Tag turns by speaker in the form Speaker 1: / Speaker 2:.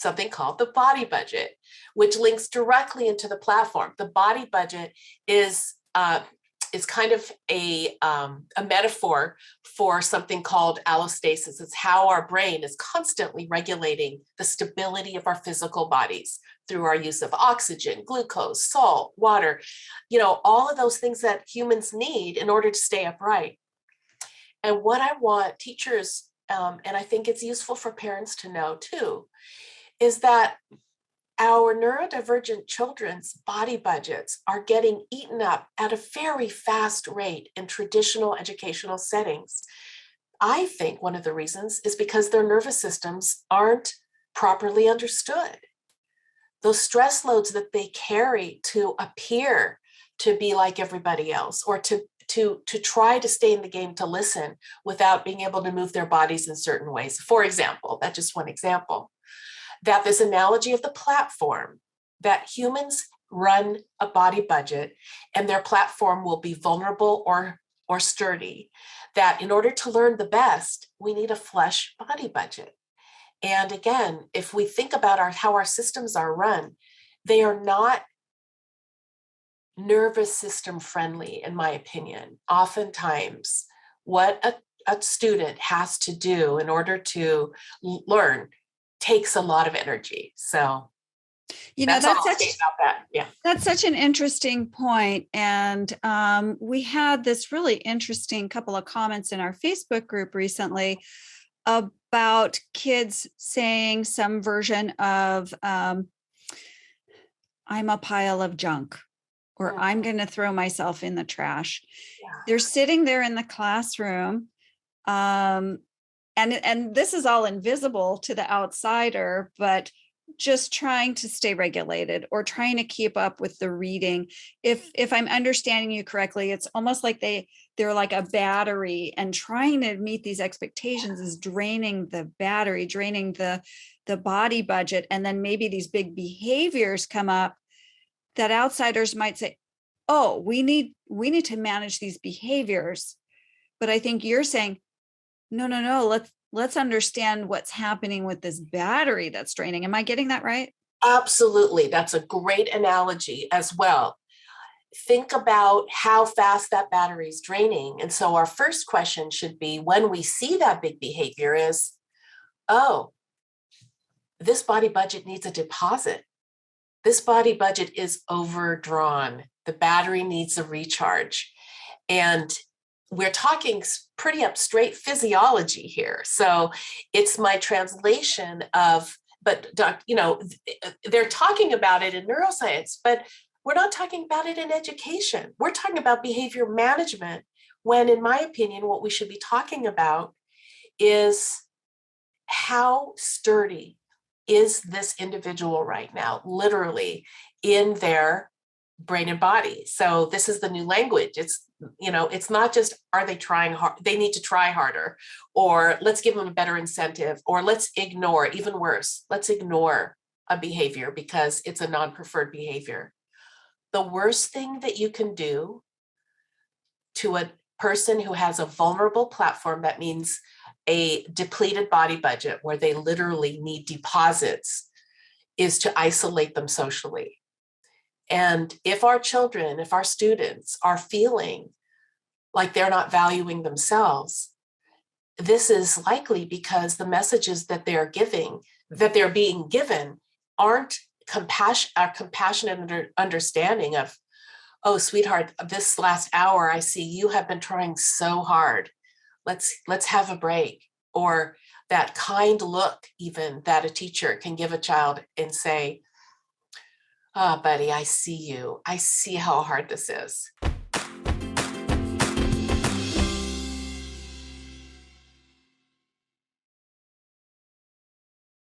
Speaker 1: something called the body budget, which links directly into the platform. The body budget is kind of a metaphor for something called allostasis. It's how our brain is constantly regulating the stability of our physical bodies through our use of oxygen, glucose, salt, water, all of those things that humans need in order to stay upright. And what I want teachers, and I think it's useful for parents to know too, is that our neurodivergent children's body budgets are getting eaten up at a very fast rate in traditional educational settings. I think one of the reasons is because their nervous systems aren't properly understood. Those stress loads that they carry to appear to be like everybody else, or to try to stay in the game, to listen without being able to move their bodies in certain ways. For example, that's just one example, that this analogy of the platform, that humans run a body budget and their platform will be vulnerable or sturdy, that in order to learn the best, we need a flesh body budget. And again, if we think about how our systems are run, they are not nervous system friendly, in my opinion. Oftentimes, what a student has to do in order to learn takes a lot of energy. So that's
Speaker 2: such an interesting point. And we had this really interesting couple of comments in our Facebook group recently about kids saying some version of I'm a pile of junk, or I'm going to throw myself in the trash. Yeah. They're sitting there in the classroom. And this is all invisible to the outsider, but just trying to stay regulated or trying to keep up with the reading. If I'm understanding you correctly, it's almost like they're like a battery, and trying to meet these expectations is draining the battery, draining the body budget. And then maybe these big behaviors come up that outsiders might say, oh, we need to manage these behaviors. But I think you're saying, no, let's understand what's happening with this battery that's draining. Am I getting that right?
Speaker 1: Absolutely. That's a great analogy as well. Think about how fast that battery is draining. And so our first question should be, when we see that big behavior, is, oh, this body budget needs a deposit. This body budget is overdrawn. The battery needs a recharge. And we're talking pretty up straight physiology here. So it's my translation of, but they're talking about it in neuroscience, but we're not talking about it in education. We're talking about behavior management, when, in my opinion, what we should be talking about is how sturdy is this individual right now, literally in their brain and body. So this is the new language. It's not just, are they trying hard? They need to try harder, or let's give them a better incentive, or let's ignore, even worse, let's ignore a behavior because it's a non-preferred behavior. The worst thing that you can do to a person who has a vulnerable platform, that means a depleted body budget where they literally need deposits, is to isolate them socially. And if our children, if our students are feeling like they're not valuing themselves, this is likely because the messages that they're being given aren't compassionate understanding of, oh, sweetheart, this last hour, I see you have been trying so hard. Let's have a break. Or that kind look, even, that a teacher can give a child and say, oh, buddy, I see you. I see how hard this is.